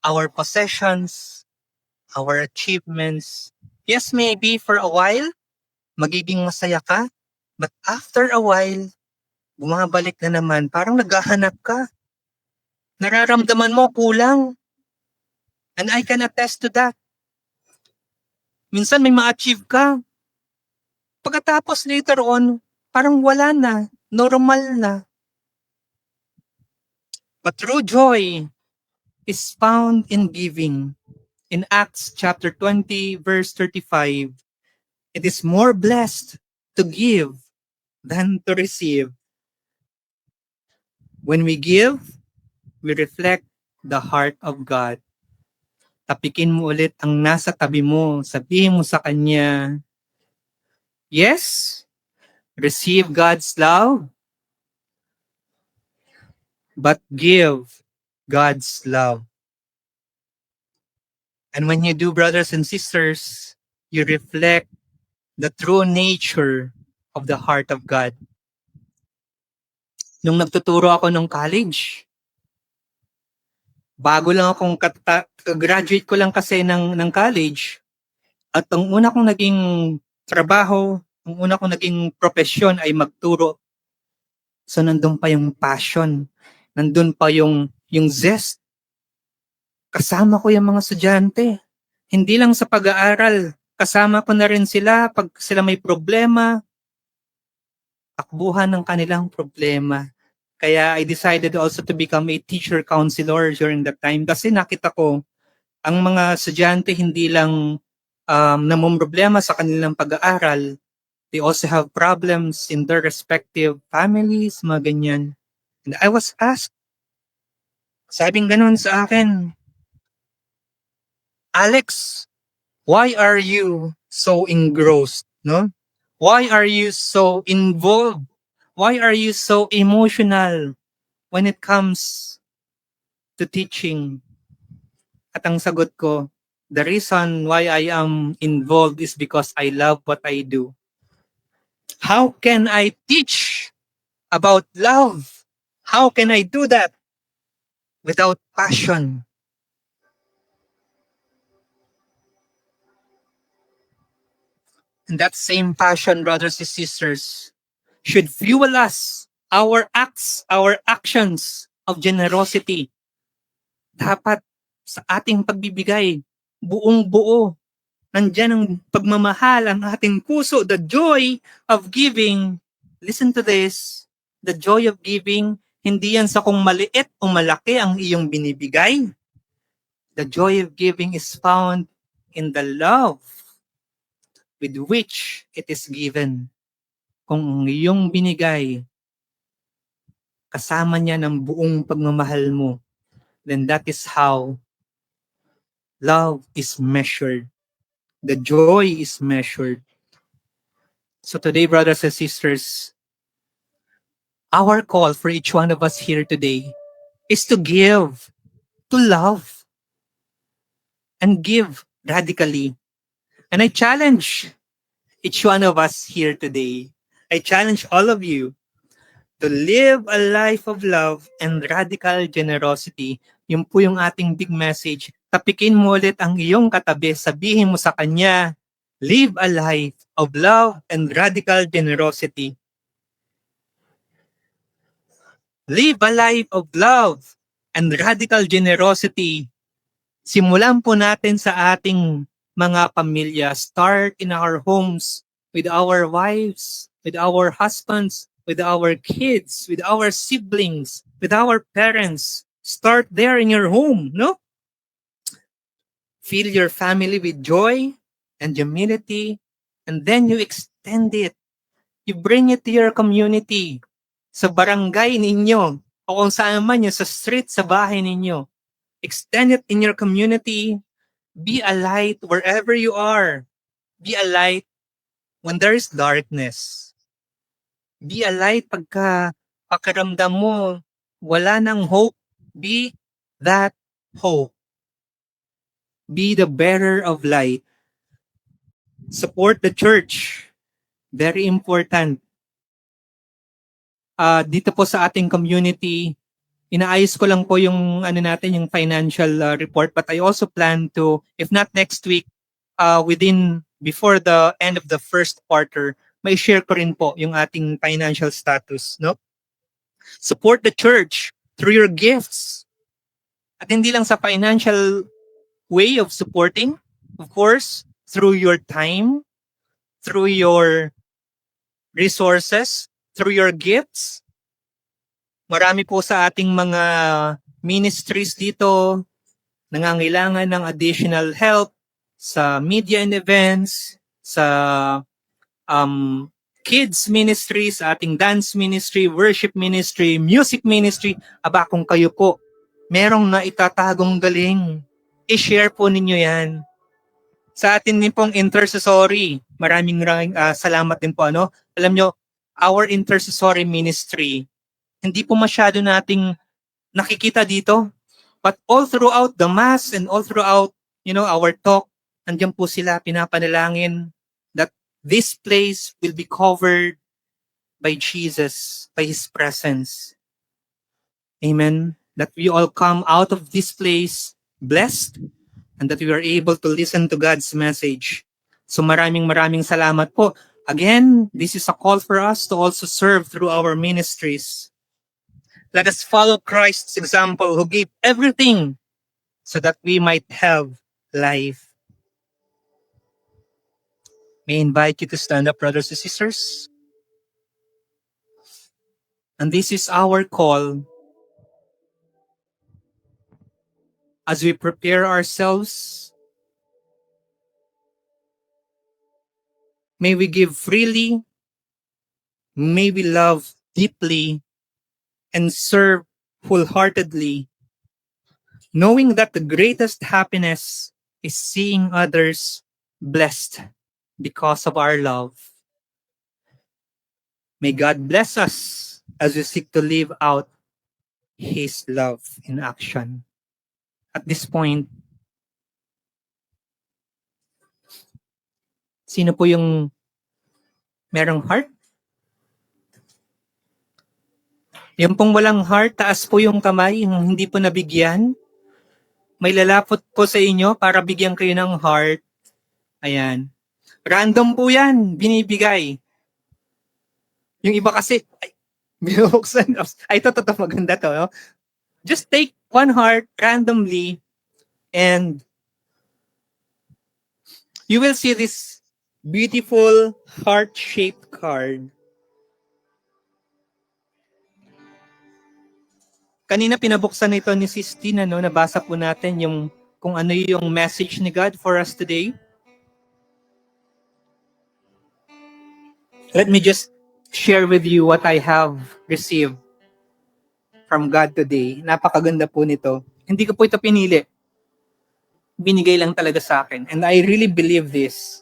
our possessions, our achievements. Yes, maybe for a while, magiging masaya ka. But after a while, bumabalik na naman. Parang naghahanap ka. Nararamdaman mo kulang. And I can attest to that. Minsan may ma-achieve ka. Pagkatapos later on, parang wala na. Normal na. But true joy is found in giving. In Acts chapter 20, verse 35, it is more blessed to give than to receive. When we give, we reflect the heart of God. Tapikin mo ulit ang nasa tabi mo. Sabihin mo sa kanya, yes, receive God's love, but give God's love. And when you do, brothers and sisters, you reflect the true nature of the heart of God. Nung nagtuturo ako nung college, bago lang akong graduate ko lang kasi ng college, at ang una kong naging trabaho, ang una kong naging profesyon ay magturo. So nandun pa yung passion, nandun pa yung zest. Kasama ko yung mga estudyante. Hindi lang sa pag-aaral, kasama ko na rin sila pag sila may problema, takbuhan ng kanilang problema. Kaya I decided also to become a teacher counselor during that time kasi nakita ko ang mga estudyante hindi lang namumroblema sa kanilang pag-aaral, they also have problems in their respective families, mga ganyan. And I was asked, sabing ganun sa akin, Alex, why are you so engrossed, no? Why are you so involved? Why are you so emotional when it comes to teaching? At ang sagot ko, the reason why I am involved is because I love what I do. How can I teach about love? How can I do that without passion? And that same passion, brothers and sisters, should fuel us, our acts, our actions of generosity. Dapat sa ating pagbibigay, buong buo, nandyan ang pagmamahal, ang ating puso, the joy of giving. Listen to this, the joy of giving, hindi yan sa kung maliit o malaki ang iyong binibigay. The joy of giving is found in the love with which it is given. Kung ang iyong binigay, kasama niya ng buong pagmamahal mo, then that is how love is measured. The joy is measured. So today, brothers and sisters, our call for each one of us here today is to give, to love, and give radically. And I challenge each one of us here today. I challenge all of you to live a life of love and radical generosity. Yun po yung ating big message. Tapikin mo ulit ang iyong katabi. Sabihin mo sa kanya, live a life of love and radical generosity. Live a life of love and radical generosity. Simulan po natin sa ating mga pamilya. Start in our homes with our wives, with our husbands, with our kids, with our siblings, with our parents. Start there in your home, no? Fill your family with joy and humility, and then you extend it. You bring it to your community, sa barangay ninyo, o kung saan man yun, sa street, sa bahay ninyo. Extend it in your community. Be a light wherever you are. Be a light when there is darkness. Be a light pagka pakiramdam mo, wala nang hope. Be that hope. Be the bearer of light. Support the church. Very important. Dito po sa ating community, inaayos ko lang po yung yung financial report, but I also plan to, if not next week, before the end of the first quarter, may share ko rin po yung ating financial status, no? Support the church through your gifts. At hindi lang sa financial way of supporting, of course, through your time, through your resources, through your gifts. Marami po sa ating mga ministries dito nangangailangan ng additional help sa media and events, sa kids ministry, sa ating dance ministry, worship ministry, music ministry. Aba, kung kayo po, merong naitatagong galing, i-share po ninyo yan. Sa atin din pong intercessory, maraming salamat din po. Alam nyo, our intercessory ministry, hindi po masyado nating nakikita dito. But all throughout the Mass and all throughout, our talk, nandiyan po sila pinapanalangin that this place will be covered by Jesus, by His presence. Amen. That we all come out of this place blessed and that we are able to listen to God's message. So maraming salamat po. Again, this is a call for us to also serve through our ministries. Let us follow Christ's example who gave everything so that we might have life. May I invite you to stand up, brothers and sisters. And this is our call as we prepare ourselves. May we give freely, may we love deeply, and serve wholeheartedly, knowing that the greatest happiness is seeing others blessed because of our love. May God bless us as we seek to live out His love in action. At this point, sino po yung merong heart? Yung pong walang heart, taas po yung kamay, yung hindi po nabigyan. May lalapot po sa inyo para bigyan kayo ng heart. Ayan. Random po yan, binibigay. Yung iba kasi, binubuksan. Ay, ito, maganda to. No? Just take one heart randomly and you will see this beautiful heart-shaped card. Kanina pinabuksan ito ni Sis Tina, nabasa po natin yung kung ano yung message ni God for us today. Let me just share with you what I have received from God today. Napakaganda po nito. Hindi ko po ito pinili. Binigay lang talaga sa akin. And I really believe this.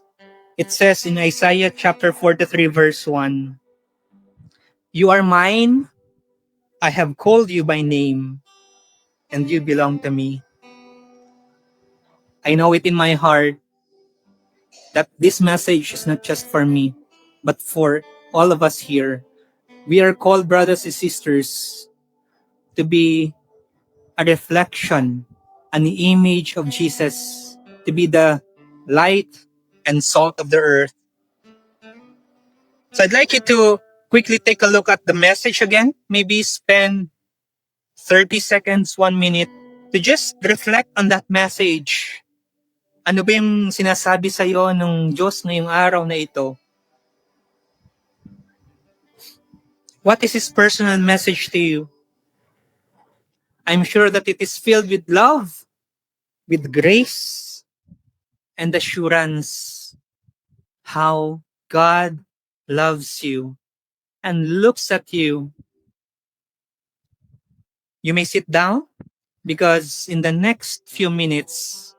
It says in Isaiah chapter 43 verse 1, "You are mine, I have called you by name, and you belong to me." I know it in my heart that this message is not just for me, but for all of us here. We are called, brothers and sisters, to be a reflection, an image of Jesus, to be the light and salt of the earth. So I'd like you to quickly take a look at the message again. Maybe spend 30 seconds, 1 minute to just reflect on that message. Ano ba yung sinasabi sa iyo ng Diyos ngayong araw na ito? What is His personal message to you? I'm sure that it is filled with love, with grace, and assurance how God loves you and looks at you. You may sit down because in the next few minutes,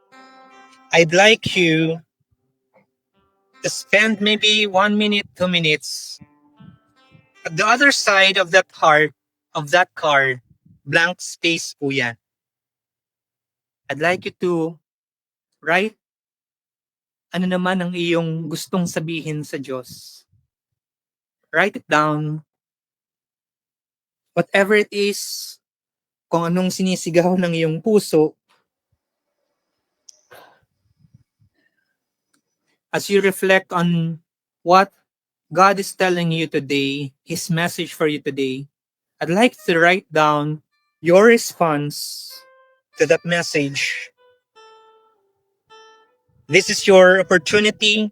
I'd like you to spend maybe 1 minute, 2 minutes at the other side of that heart, of that car, blank space po yan. I'd like you to write ano naman ang iyong gustong sabihin sa Diyos. Write it down. Whatever it is, kung anong sinisigaw ng iyong puso, as you reflect on what God is telling you today, His message for you today, I'd like to write down your response to that message. This is your opportunity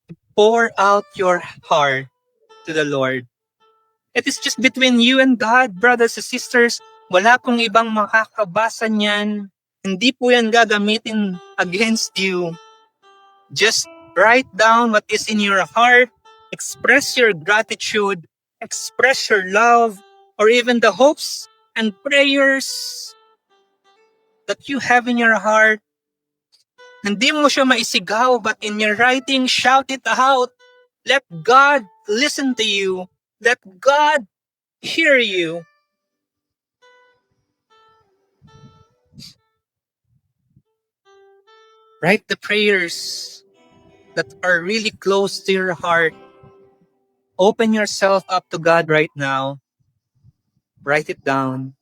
to pour out your heart to the Lord. It is just between you and God, brothers and sisters. Wala pong ibang makakabasa niyan. Hindi po yan gagamitin against you. Just write down what is in your heart. Express your gratitude. Express your love. Or even the hopes and prayers that you have in your heart. Hindi mo siya maisigaw, but in your writing, shout it out. Let God listen to you. Let God hear you. Write the prayers that are really close to your heart. Open yourself up to God right now. Write it down.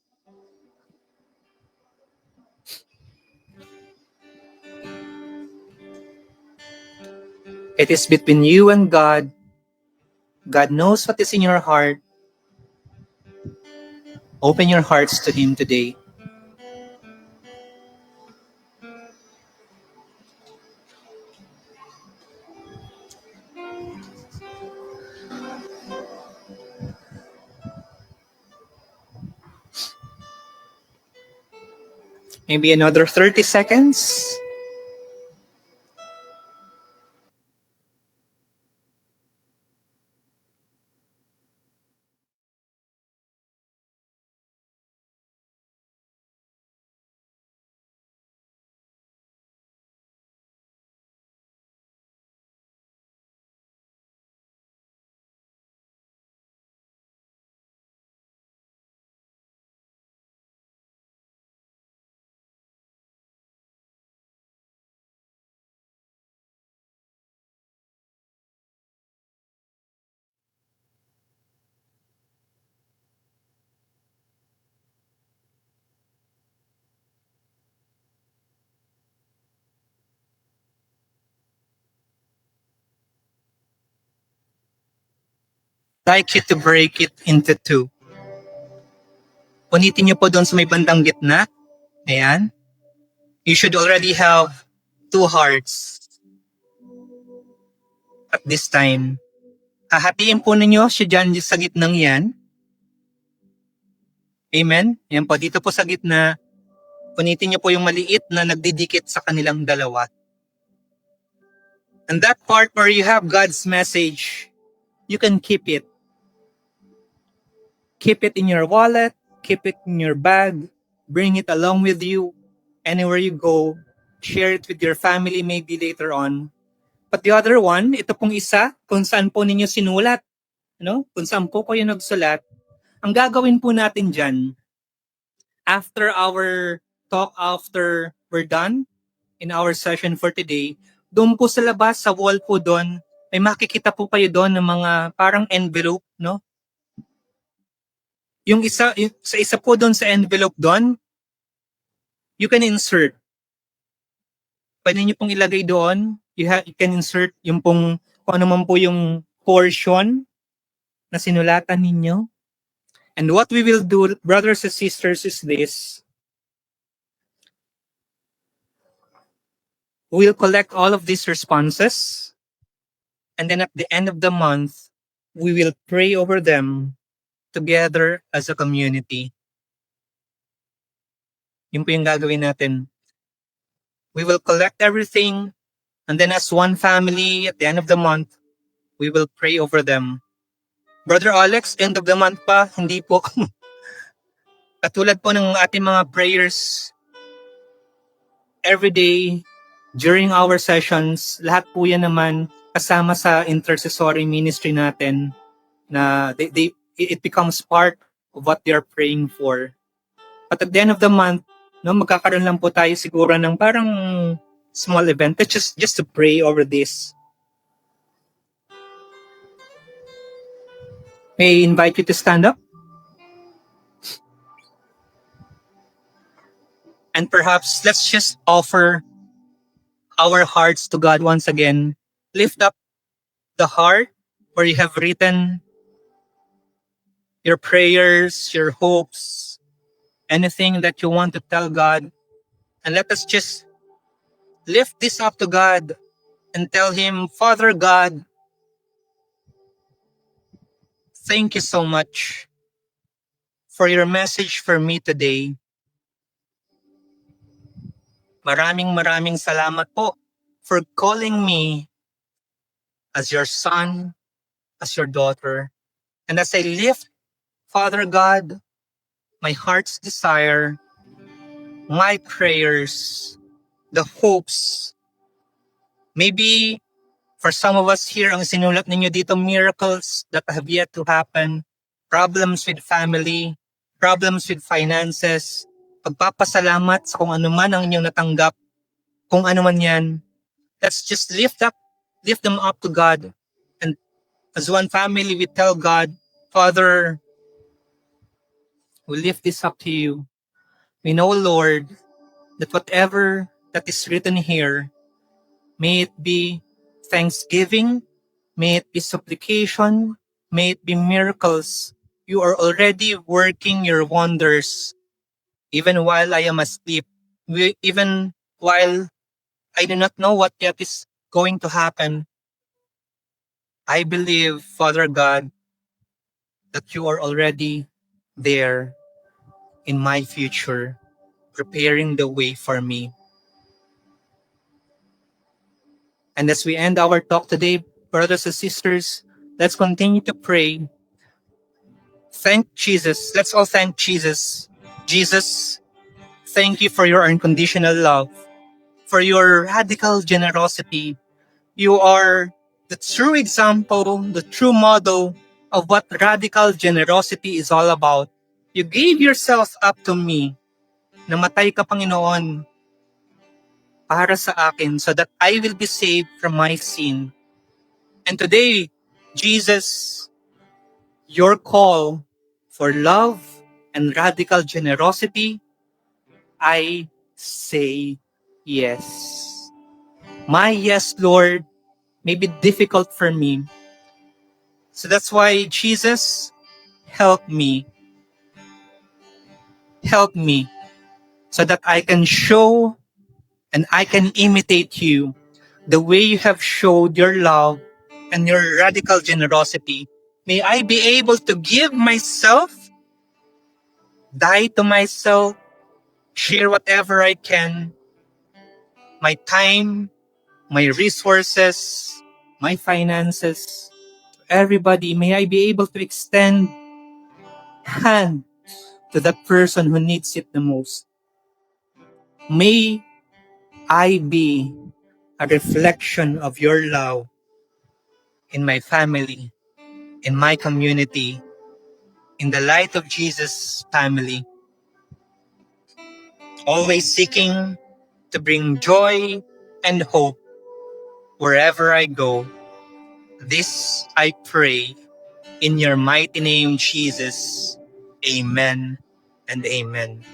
It is between you and God. God knows what is in your heart. Open your hearts to Him today. Maybe another 30 seconds. Like you to break it into two. Punitin niyo po doon sa may bandang gitna. Ayan. You should already have two hearts at this time. Hahatiin po ninyo siya dyan sa gitnang yan. Amen? Yan po, dito po sa gitna, punitin niyo po yung maliit na nagdidikit sa kanilang dalawa. And that part where you have God's message, you can keep it. Keep it in your wallet, keep it in your bag, bring it along with you anywhere you go. Share it with your family maybe later on. But the other one, ito pong isa, kung saan po ninyo sinulat, kung saan po kayo nagsulat, ang gagawin po natin dyan, after our talk, after we're done in our session for today, doon po sa labas, sa wall po doon, may makikita po kayo doon ng mga parang envelope, no? Yung sa isa po doon sa envelope doon, you can insert. Pwede niyo pong ilagay doon, you can insert yung pong, kung ano man po yung portion na sinulatan ninyo. And what we will do, brothers and sisters, is this. We'll collect all of these responses. And then at the end of the month, we will pray over them together as a community. Yun po yung gagawin natin. We will collect everything And then as one family, at the end of the month, we will pray over them. Brother Alex, end of the month pa, hindi po. Katulad po ng ating mga prayers every day during our sessions, lahat po yan naman kasama sa intercessory ministry natin na it becomes part of what they are praying for. At the end of the month, no, magkakaroon lang po tayo siguro ng parang small event just to pray over this. May I invite you to stand up? And perhaps let's just offer our hearts to God once again. Lift up the heart where you have written your prayers, your hopes, anything that you want to tell God. And let us just lift this up to God and tell Him, Father God, thank you so much for your message for me today. Maraming salamat po for calling me as your son, as your daughter. And as I lift, Father God, my heart's desire, my prayers, the hopes, maybe for some of us here, ang sinulat ninyo dito, miracles that have yet to happen, problems with family, problems with finances, pagpapasalamat sa kung ano man ang inyong natanggap, kung ano man yan, let's just lift them up to God. And as one family, we tell God, Father, we lift this up to you. We know, Lord, that whatever that is written here, may it be thanksgiving, may it be supplication, may it be miracles. You are already working your wonders, even while I am asleep, even while I do not know what yet is going to happen. I believe, Father God, that you are already there in my future, preparing the way for me. And as we end our talk today, brothers and sisters, let's continue to pray. Thank Jesus. Let's all thank Jesus. Jesus, thank you for your unconditional love, for your radical generosity. You are the true example, the true model of what radical generosity is all about. You gave yourself up to me. Namatay ka, Panginoon, para sa akin so that I will be saved from my sin. And today, Jesus, your call for love and radical generosity, I say yes. My yes, Lord, may be difficult for me. So that's why, Jesus, help me. Help me so that I can show and I can imitate you the way you have showed your love and your radical generosity. May I be able to give myself, die to myself, share whatever I can, my time, my resources, my finances, to everybody. May I be able to extend hand to that person who needs it the most. May I be a reflection of your love in my family, in my community, in the light of Jesus' family, always seeking to bring joy and hope wherever I go. This I pray in your mighty name, Jesus. Amen and amen.